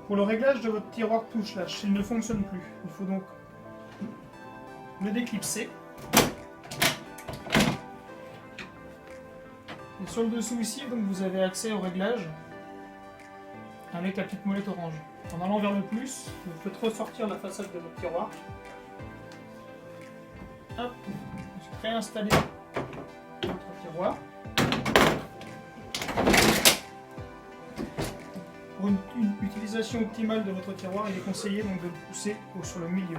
Pour le réglage de votre tiroir push-latch, s'il ne fonctionne plus, il faut donc le déclipser. Et sur le dessous ici, donc, vous avez accès au réglage avec la petite molette orange. En allant vers le plus, vous faites ressortir la façade de votre tiroir. Hop, vous réinstallez votre tiroir. Pour une utilisation optimale de votre tiroir, il est conseillé donc de le pousser sur le milieu.